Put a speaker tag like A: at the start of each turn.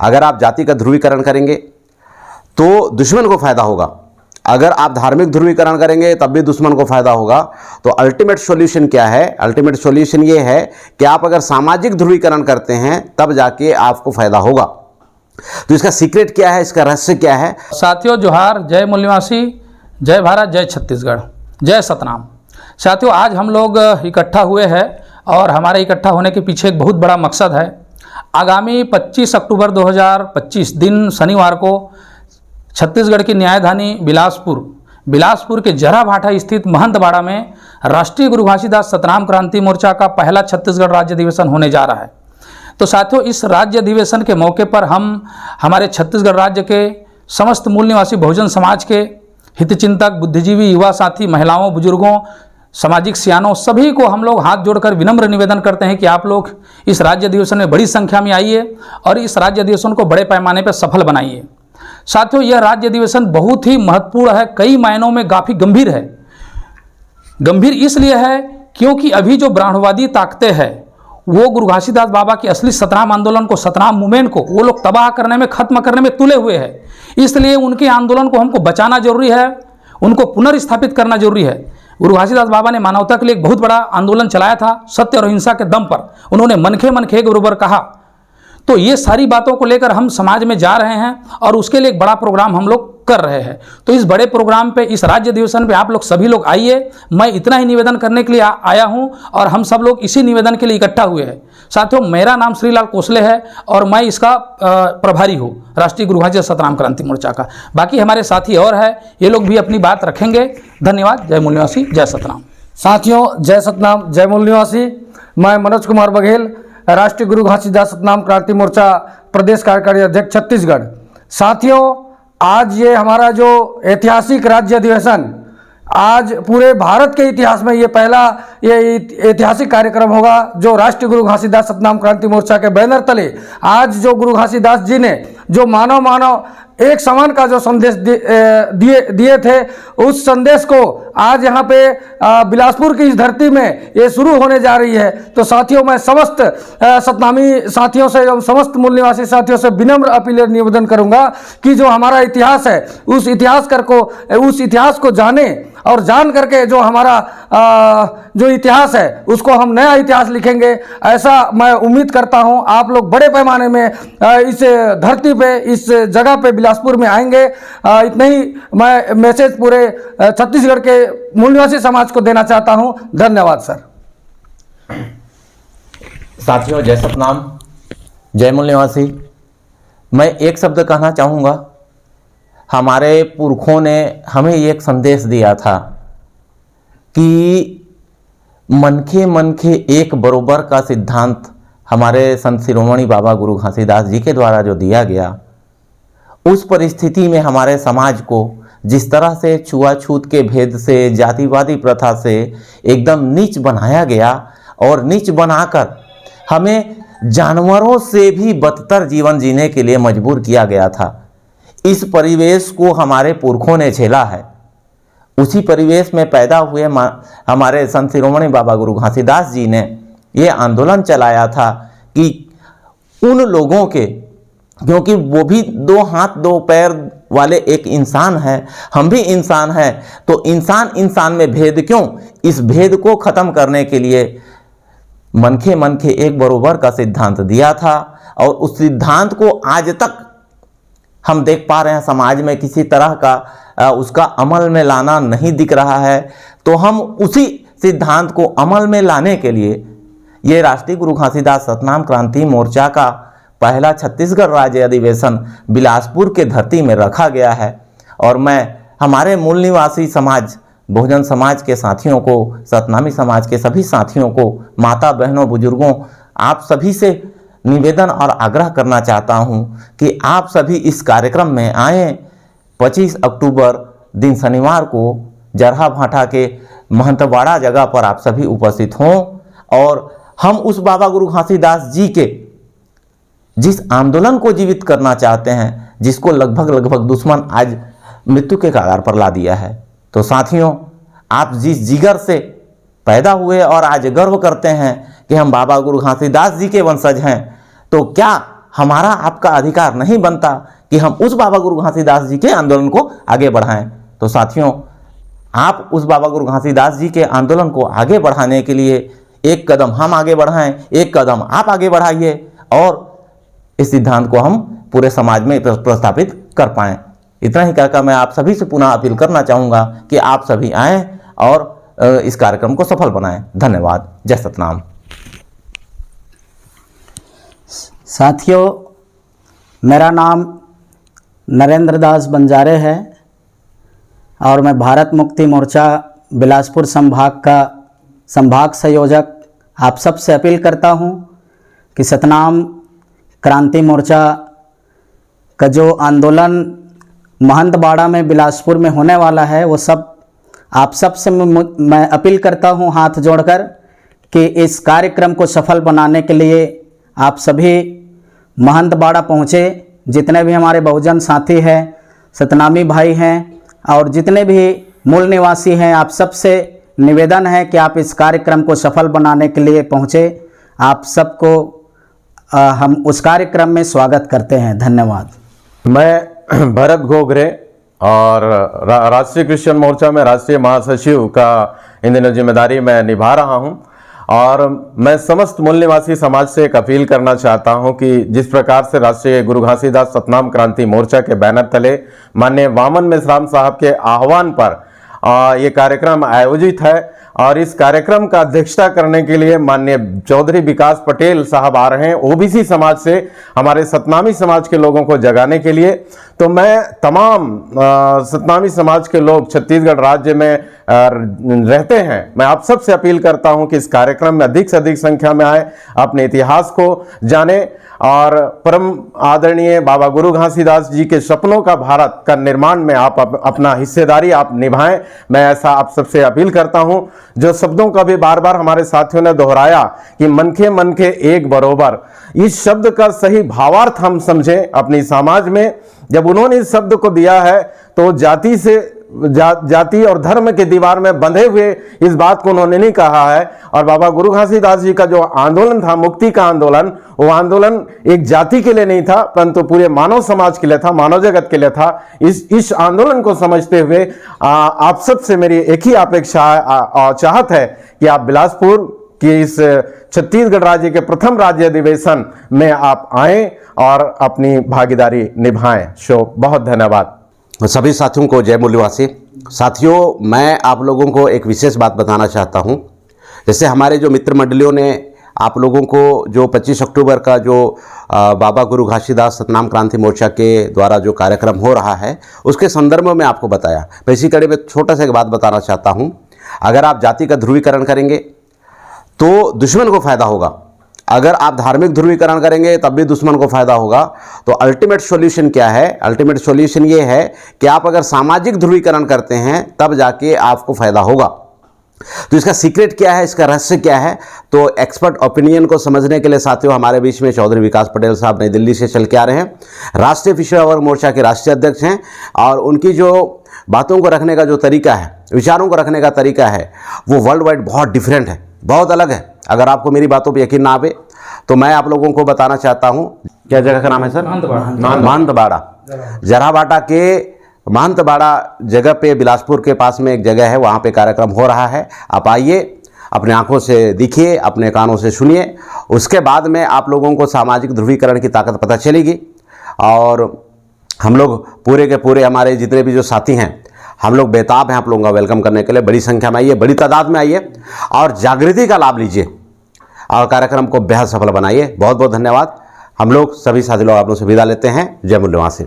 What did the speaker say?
A: अगर आप जाति का ध्रुवीकरण करेंगे तो दुश्मन को फायदा होगा, अगर आप धार्मिक ध्रुवीकरण करेंगे तब भी दुश्मन को फायदा होगा। तो अल्टीमेट सॉल्यूशन क्या है? अल्टीमेट सॉल्यूशन ये है कि आप अगर सामाजिक ध्रुवीकरण करते हैं तब जाके आपको फायदा होगा। तो इसका सीक्रेट क्या है, इसका रहस्य क्या है?
B: साथियों जोहार, जय मूल निवासी, जय भारत, जय छत्तीसगढ़, जय सतनाम। साथियों आज हम लोग इकट्ठा हुए हैं और हमारे इकट्ठा होने के पीछे एक बहुत बड़ा मकसद है। आगामी 25 अक्टूबर 2025 दिन शनिवार को छत्तीसगढ़ की न्यायधानी बिलासपुर के जरा भाटा स्थित महंतवाड़ा में राष्ट्रीय गुरु घासीदास सतनाम क्रांति मोर्चा का पहला छत्तीसगढ़ राज्य अधिवेशन होने जा रहा है। तो साथियों इस राज्य अधिवेशन के मौके पर हम हमारे छत्तीसगढ़ राज्य के समस्त मूल निवासी बहुजन समाज के हितचिंतक, बुद्धिजीवी, युवा साथी, महिलाओं, बुजुर्गों, सामाजिक सियानों सभी को हम लोग हाथ जोड़कर विनम्र निवेदन करते हैं कि आप लोग इस राज्य अधिवेशन में बड़ी संख्या में आइए और इस राज्य अधिवेशन को बड़े पैमाने पर सफल बनाइए। साथियों यह राज्य अधिवेशन बहुत ही महत्वपूर्ण है, कई मायनों में काफ़ी गंभीर है। गंभीर इसलिए है क्योंकि अभी जो ब्राह्मणवादी ताकतें हैं वो गुरु घासीदास बाबा के असली सतनाम आंदोलन को, सतनाम मूवमेंट को वो लोग तबाह करने में, खत्म करने में तुले हुए हैं। इसलिए उनके आंदोलन को हमको बचाना जरूरी है, उनको पुनर्स्थापित करना जरूरी है। गुरु घासीदास बाबा ने मानवता के लिए एक बहुत बड़ा आंदोलन चलाया था, सत्य और अहिंसा के दम पर उन्होंने मनखे मनखे के बरोबर कहा। तो ये सारी बातों को लेकर हम समाज में जा रहे हैं और उसके लिए एक बड़ा प्रोग्राम हम लोग कर रहे हैं। तो इस बड़े प्रोग्राम पे, इस राज्य अधिवेशन पे आप लोग सभी लोग आइए। मैं इतना ही निवेदन करने के लिए आया हूं और हम सब लोग इसी निवेदन के लिए इकट्ठा हुए हैं। साथियों मेरा नाम श्रीलाल कोसले है और मैं इसका प्रभारी हूँ राष्ट्रीय गुरु घासीदास सतनाम क्रांति मोर्चा का। बाकी हमारे साथी और है, ये लोग भी अपनी बात रखेंगे। धन्यवाद। जय मूल निवासी, जय सतनाम।
C: साथियों जय सतनाम, जय मूल निवासी। मैं मनोज कुमार बघेल, राष्ट्रीय गुरु घासीदास सतनाम क्रांति मोर्चा प्रदेश कार्यकारी अध्यक्ष छत्तीसगढ़। साथियों आज ये हमारा जो ऐतिहासिक राज्य अधिवेशन, आज पूरे भारत के इतिहास में ये पहला ये ऐतिहासिक कार्यक्रम होगा जो राष्ट्रीय गुरु घासीदास सतनाम क्रांति मोर्चा के बैनर तले आज जो गुरु घासीदास जी ने जो मानव एक समान का जो संदेश दिए थे, उस संदेश को आज यहाँ पे बिलासपुर की इस धरती में ये शुरू होने जा रही है। तो साथियों मैं समस्त सतनामी साथियों से एवं समस्त मूल निवासी साथियों से विनम्र अपील निवेदन करूँगा कि जो हमारा इतिहास है उस इतिहास को जाने और जान करके जो हमारा जो इतिहास है उसको हम नया इतिहास लिखेंगे, ऐसा मैं उम्मीद करता हूं। आप लोग बड़े पैमाने में इस धरती पे, इस जगह पे बिलासपुर में आएंगे। इतना ही मैं मैसेज पूरे छत्तीसगढ़ के मूल निवासी समाज को देना चाहता हूं। धन्यवाद सर।
D: साथियों जय सतनाम, जय मूल निवासी। मैं एक शब्द कहना चाहूँगा। हमारे पुरखों ने हमें एक संदेश दिया था कि मनखे मनखे एक बरोबर का सिद्धांत हमारे संत शिरोमणि बाबा गुरु घासीदास जी के द्वारा जो दिया गया, उस परिस्थिति में हमारे समाज को जिस तरह से छुआछूत के भेद से, जातिवादी प्रथा से एकदम नीच बनाया गया और नीच बनाकर हमें जानवरों से भी बदतर जीवन जीने के लिए मजबूर किया गया था। इस परिवेश को हमारे पुरखों ने झेला है। उसी परिवेश में पैदा हुए हमारे संत शिरोमणि बाबा गुरु घासीदास जी ने ये आंदोलन चलाया था कि उन लोगों के, क्योंकि वो भी दो हाथ दो पैर वाले एक इंसान है, हम भी इंसान हैं, तो इंसान में भेद क्यों? इस भेद को ख़त्म करने के लिए मनखे मनखे एक बरोबर का सिद्धांत दिया था और उस सिद्धांत को आज तक हम देख पा रहे हैं समाज में किसी तरह का उसका अमल में लाना नहीं दिख रहा है। तो हम उसी सिद्धांत को अमल में लाने के लिए ये राष्ट्रीय गुरु घासीदास सतनाम क्रांति मोर्चा का पहला छत्तीसगढ़ राज्य अधिवेशन बिलासपुर के धरती में रखा गया है। और मैं हमारे मूल निवासी समाज, बहुजन समाज के साथियों को, सतनामी समाज के सभी साथियों को, माता बहनों, बुजुर्गों, आप सभी से निवेदन और आग्रह करना चाहता हूं कि आप सभी इस कार्यक्रम में आएँ। 25 अक्टूबर दिन शनिवार को जरहा भाटा के महंतवाड़ा जगह पर आप सभी उपस्थित हों और हम उस बाबा गुरु घासीदास जी के जिस आंदोलन को जीवित करना चाहते हैं, जिसको लगभग दुश्मन आज मृत्यु के कगार पर ला दिया है। तो साथियों, आप जिस जिगर से पैदा हुए और आज गर्व करते हैं कि हम बाबा गुरु घासीदास जी के वंशज हैं, तो क्या हमारा आपका अधिकार नहीं बनता कि हम उस बाबा गुरु घासीदास जी के आंदोलन को आगे बढ़ाएं। तो साथियों, आप उस बाबा गुरु घासीदास जी के आंदोलन को आगे बढ़ाने के लिए एक कदम हम आगे बढ़ाएं, एक कदम आप आगे बढ़ाइए और इस सिद्धांत को हम पूरे समाज में प्रस्थापित कर पाएं। इतना ही कहकर मैं आप सभी से पुनः अपील करना चाहूँगा कि आप सभी आएँ और इस कार्यक्रम को सफल बनाएं। धन्यवाद। जय सतनाम।
E: साथियों, मेरा नाम नरेंद्र दास बंजारे है और मैं भारत मुक्ति मोर्चा बिलासपुर संभाग का संभाग संयोजक आप सब से अपील करता हूं कि सतनाम क्रांति मोर्चा का जो आंदोलन महंतबाड़ा में बिलासपुर में होने वाला है, वो सब आप सब से मैं अपील करता हूं हाथ जोड़कर कि इस कार्यक्रम को सफल बनाने के लिए आप सभी महंतबाड़ा पहुँचे। जितने भी हमारे बहुजन साथी हैं, सतनामी भाई हैं और जितने भी मूल निवासी हैं, आप सब से निवेदन है कि आप इस कार्यक्रम को सफल बनाने के लिए पहुँचे। आप सबको हम उस कार्यक्रम में स्वागत करते हैं। धन्यवाद।
F: मैं भरत घोगरे और राष्ट्रीय क्रिश्चियन मोर्चा में राष्ट्रीय महासचिव का इन दिनों जिम्मेदारी मैं निभा रहा हूं और मैं समस्त मूल निवासी समाज से एक अपील करना चाहता हूं कि जिस प्रकार से राष्ट्रीय गुरु घासीदास सतनाम क्रांति मोर्चा के बैनर तले माननीय वामन मेश्राम साहब के आह्वान पर ये कार्यक्रम आयोजित है और इस कार्यक्रम का अध्यक्षता करने के लिए माननीय चौधरी विकास पटेल साहब आ रहे हैं ओबीसी समाज से, हमारे सतनामी समाज के लोगों को जगाने के लिए। तो मैं तमाम सतनामी समाज के लोग छत्तीसगढ़ राज्य में रहते हैं, मैं आप सब से अपील करता हूं कि इस कार्यक्रम में अधिक से अधिक संख्या में आए, अपने इतिहास को जाने और परम आदरणीय बाबा गुरु घासीदास जी के सपनों का भारत का निर्माण में आप अपना हिस्सेदारी आप निभाएं। मैं ऐसा आप सबसे अपील करता हूं। जो शब्दों का भी बार बार हमारे साथियों ने दोहराया कि मन के एक बरोबर, इस शब्द का सही भावार्थ हम समझें अपनी समाज में। जब उन्होंने इस शब्द को दिया है तो जाति और धर्म के दीवार में बंधे हुए इस बात को उन्होंने नहीं कहा है। और बाबा गुरु घासीदास जी का जो आंदोलन था, मुक्ति का आंदोलन, वो आंदोलन एक जाति के लिए नहीं था परंतु पूरे मानव समाज के लिए था, मानव जगत के लिए था। इस आंदोलन को समझते हुए आप सब से मेरी एक ही अपेक्षा और चाहत है कि आप बिलासपुर कि इस छत्तीसगढ़ राज्य के प्रथम राज्य अधिवेशन में आप आएं और अपनी भागीदारी निभाएं। बहुत धन्यवाद।
A: सभी साथियों को जय मूल्यवासी। साथियों, मैं आप लोगों को एक विशेष बात बताना चाहता हूं। जैसे हमारे जो मित्र मंडलियों ने आप लोगों को जो 25 अक्टूबर का जो बाबा गुरु घासीदास सतनाम क्रांति मोर्चा के द्वारा जो कार्यक्रम हो रहा है उसके संदर्भ में आपको बताया। मैं इसी कड़ी में छोटा सा एक बात बताना चाहता हूं। अगर आप जाति का ध्रुवीकरण करेंगे तो दुश्मन को फायदा होगा, अगर आप धार्मिक ध्रुवीकरण करेंगे तब भी दुश्मन को फायदा होगा। तो अल्टीमेट सॉल्यूशन क्या है? अल्टीमेट सॉल्यूशन ये है कि आप अगर सामाजिक ध्रुवीकरण करते हैं तब जाके आपको फायदा होगा। तो इसका सीक्रेट क्या है, इसका रहस्य क्या है? तो एक्सपर्ट ओपिनियन को समझने के लिए साथियों हमारे बीच में चौधरी विकास पटेल साहब नई दिल्ली से चल के आ रहे हैं। राष्ट्रीय पिछड़ा वर्ग मोर्चा के राष्ट्रीय अध्यक्ष हैं और उनकी जो बातों को रखने का जो तरीका है, विचारों को रखने का तरीका है, वो वर्ल्ड वाइड बहुत डिफरेंट है, बहुत अलग है। अगर आपको मेरी बातों पर यकीन ना आवे तो मैं आप लोगों को बताना चाहता हूँ। क्या जगह का नाम है सर? महंतबाड़ा। जराबाटा के महंतबाड़ा जगह पे बिलासपुर के पास में एक जगह है, वहाँ पे कार्यक्रम हो रहा है। आप आइए, अपने आंखों से देखिए, अपने कानों से सुनिए। उसके बाद में आप लोगों को सामाजिक ध्रुवीकरण की ताकत पता चलेगी। और हम लोग पूरे के पूरे हमारे जितने भी जो साथी हैं, हम लोग बेताब हैं आप लोगों का वेलकम करने के लिए। बड़ी संख्या में आइए, बड़ी तादाद में आइए और जागृति का लाभ लीजिए और कार्यक्रम को बेहद सफल बनाइए। बहुत बहुत धन्यवाद। हम लोग सभी साथी लोग आप लोगों से विदा लेते हैं। जय मूल्यवासी।